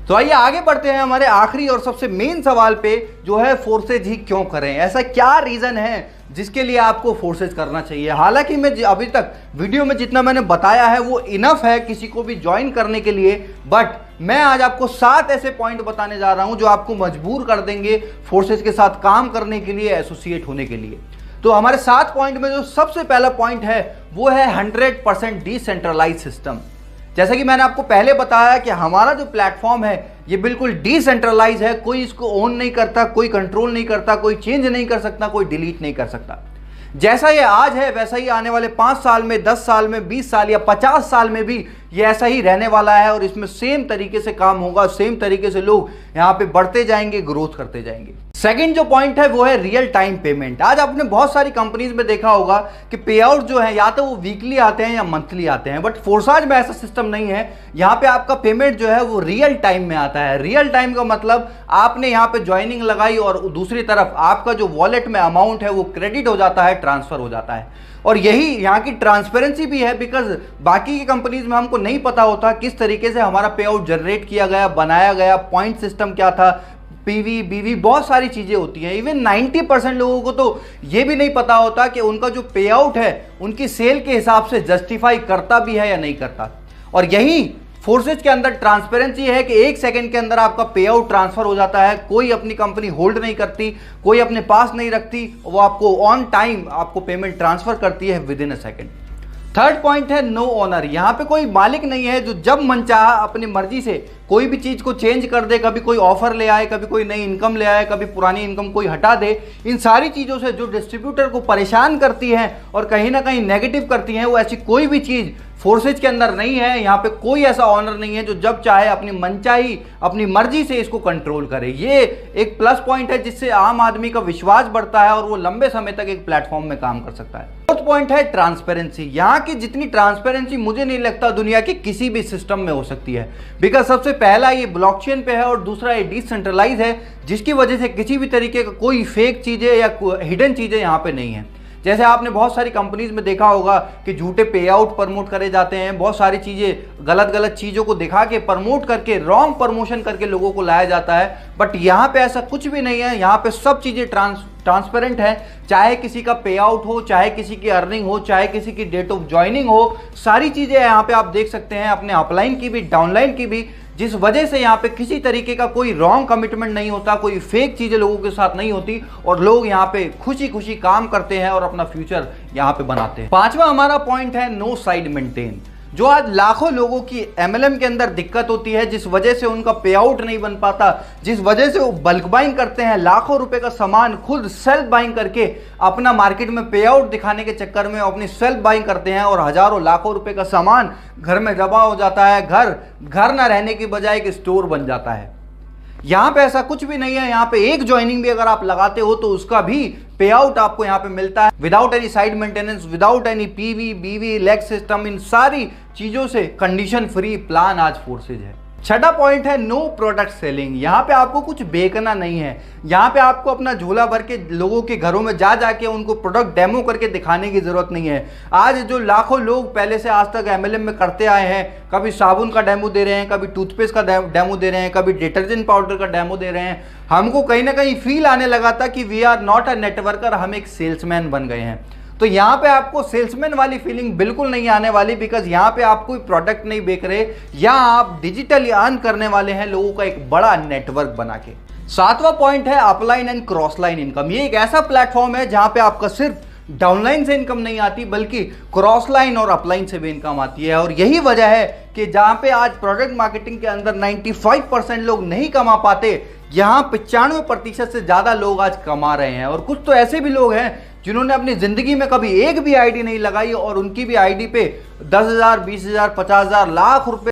तो आइए आगे बढ़ते हैं हमारे आखिरी और सबसे मेन सवाल पे, जो है फोर्सेज ही क्यों करें। ऐसा क्या रीजन है जिसके लिए आपको फोर्सेज करना चाहिए। हालांकि मैं अभी तक वीडियो में जितना मैंने बताया है वो इनफ है किसी को भी ज्वाइन करने के लिए, बट मैं आज आपको 7 ऐसे पॉइंट बताने जा रहा हूं जो आपको मजबूर कर देंगे फोर्सेज के साथ काम करने के लिए, एसोसिएट होने के लिए। तो हमारे 7 पॉइंट में जो सबसे पहला पॉइंट है वो है 100% डिसेंट्रलाइज सिस्टम। जैसा कि मैंने आपको पहले बताया कि हमारा जो प्लेटफॉर्म है ये बिल्कुल डिसेंट्रलाइज है, कोई इसको ओन नहीं करता, कोई कंट्रोल नहीं करता, कोई चेंज नहीं कर सकता, कोई डिलीट नहीं कर सकता। जैसा ये आज है वैसा ही आने वाले 5 साल में, 10 साल में, 20 साल या 50 साल में भी ये ऐसा ही रहने वाला है और इसमें सेम तरीके से काम होगा, सेम तरीके से लोग यहाँ पे बढ़ते जाएंगे, ग्रोथ करते जाएंगे। सेकंड जो पॉइंट है वो है रियल टाइम पेमेंट। आज आपने बहुत सारी कंपनीज में देखा होगा कि पे आउट जो है या तो वो वीकली आते हैं या मंथली आते हैं, बट फोर्साज में ऐसा सिस्टम नहीं है। यहाँ पे आपका पेमेंट जो है वो रियल टाइम में आता है। रियल टाइम का मतलब आपने यहाँ पे ज्वाइनिंग लगाई और दूसरी तरफ आपका जो वॉलेट में अमाउंट है वो क्रेडिट हो जाता है, ट्रांसफर हो जाता है। और यही यहाँ की ट्रांसपेरेंसी भी है, बिकॉज बाकी की कंपनीज में हमको नहीं पता होता किस तरीके से हमारा पे आउट जनरेट किया गया, बनाया गया, पॉइंट सिस्टम क्या था, पीवी बीवी बहुत सारी चीजें होती हैं। इवन 90% लोगों को तो ये भी नहीं पता होता कि उनका जो पे आउट है उनकी सेल के हिसाब से जस्टिफाई करता भी है या नहीं करता। और यही फोर्सेज के अंदर ट्रांसपेरेंसी है कि 1 सेकंड के अंदर आपका पे आउट ट्रांसफर हो जाता है, कोई अपनी कंपनी होल्ड नहीं करती, कोई अपने पास नहीं रखती, वो आपको ऑन टाइम आपको पेमेंट ट्रांसफर करती है with in a second. Third point है नो ओनर। यहाँ पे कोई मालिक नहीं है जो जब मन चाहा अपनी मर्जी से कोई भी चीज को चेंज कर दे, कभी कोई ऑफर ले आए, कभी कोई नई इनकम ले आए, कभी पुरानी इनकम कोई हटा दे। इन सारी चीजों से जो डिस्ट्रीब्यूटर को परेशान करती हैं और कहीं ना कहीं नेगेटिव करती हैं, वो ऐसी कोई भी चीज फोर्सेज के अंदर नहीं है। यहाँ पे कोई ऐसा ऑनर नहीं है जो जब चाहे अपनी मनचाही अपनी मर्जी से इसको कंट्रोल करे। ये एक प्लस पॉइंट है जिससे आम आदमी का विश्वास बढ़ता है और वो लंबे समय तक एक प्लेटफॉर्म में काम कर सकता है। फोर्थ पॉइंट है ट्रांसपेरेंसी। यहाँ की जितनी ट्रांसपेरेंसी मुझे नहीं लगता दुनिया के किसी भी सिस्टम में हो सकती है, बिकॉज सबसे पहला ये ब्लॉकचेन पे है और दूसरा ये डिसेंट्रलाइज है, जिसकी वजह से किसी भी तरीके का कोई फेक चीजें या हिडन चीजें यहाँ पे नहीं है। जैसे आपने बहुत सारी कंपनीज में देखा होगा कि झूठे पे आउट प्रमोट करे जाते हैं, बहुत सारी चीज़ें गलत चीज़ों को दिखा के प्रमोट करके रॉन्ग प्रमोशन करके लोगों को लाया जाता है। बट यहाँ पे ऐसा कुछ भी नहीं है। यहाँ पे सब चीज़ें ट्रांसपेरेंट है। चाहे किसी का पे आउट हो, चाहे किसी की अर्निंग हो, चाहे किसी की डेट ऑफ ज्वाइनिंग हो, सारी चीज़ें यहाँ पे आप देख सकते हैं, अपने अपलाइन की भी डाउनलाइन की भी, जिस वजह से यहाँ पे किसी तरीके का कोई रॉन्ग कमिटमेंट नहीं होता, कोई फेक चीजें लोगों के साथ नहीं होती और लोग यहाँ पे खुशी खुशी काम करते हैं और अपना फ्यूचर यहाँ पे बनाते हैं। 5वां हमारा पॉइंट है नो साइड मेंटेन। जो आज लाखों लोगों की एमएलएम के अंदर दिक्कत होती है, जिस वजह से उनका पे आउट नहीं बन पाता, जिस वजह से वो बल्क बाइंग करते हैं, लाखों रुपए का सामान खुद सेल्फ बाइंग करके अपना मार्केट में पे आउट दिखाने के चक्कर में अपनी सेल्फ बाइंग करते हैं और हजारों लाखों रुपए का सामान घर में जमा हो जाता है। घर ना रहने की बजाय एक स्टोर बन जाता है। यहाँ पे ऐसा कुछ भी नहीं है। यहाँ पे एक ज्वाइनिंग भी अगर आप लगाते हो तो उसका भी पे आउट आपको यहाँ पे मिलता है without any side maintenance, without any PV बीवी लेग सिस्टम। इन सारी चीजों से कंडीशन फ्री प्लान आज फोर्सेज है। 6वां पॉइंट है नो प्रोडक्ट सेलिंग। यहाँ पे आपको कुछ बेचना नहीं है। यहाँ पे आपको अपना झोला भर के लोगों के घरों में जाके उनको प्रोडक्ट डेमो करके दिखाने की जरूरत नहीं है। आज जो लाखों लोग पहले से आज तक एमएलएम में करते आए हैं, कभी साबुन का डेमो दे रहे हैं, कभी टूथपेस्ट का डेमो दे रहे हैं, कभी डिटर्जेंट पाउडर का डेमो दे रहे हैं, हमको कहीं ना कहीं फील आने लगा था कि we are not a networker, हम एक सेल्समैन बन गए हैं। तो यहाँ पे आपको सेल्समैन वाली फीलिंग बिल्कुल नहीं आने वाली, बिकॉज यहाँ पे आप कोई प्रोडक्ट नहीं बेच रहे, यहाँ आप डिजिटली अर्न करने वाले हैं लोगों का एक बड़ा नेटवर्क बना के। 7वां पॉइंट है upline and cross line income. ये एक ऐसा प्लेटफॉर्म है जहाँ पे आपका सिर्फ डाउनलाइन से इनकम नहीं आती बल्कि क्रॉस लाइन और अपलाइन से भी इनकम आती है। और यही वजह है कि जहाँ पे आज प्रोडक्ट मार्केटिंग के अंदर 95% लोग नहीं कमा पाते, यहाँ 95% से ज्यादा लोग आज कमा रहे हैं। और कुछ तो ऐसे भी लोग हैं जिन्होंने अपनी जिंदगी में कभी एक भी आईडी नहीं लगाई और उनकी भी आईडी पे 10,000, 20,000, 50,000, लाख रुपए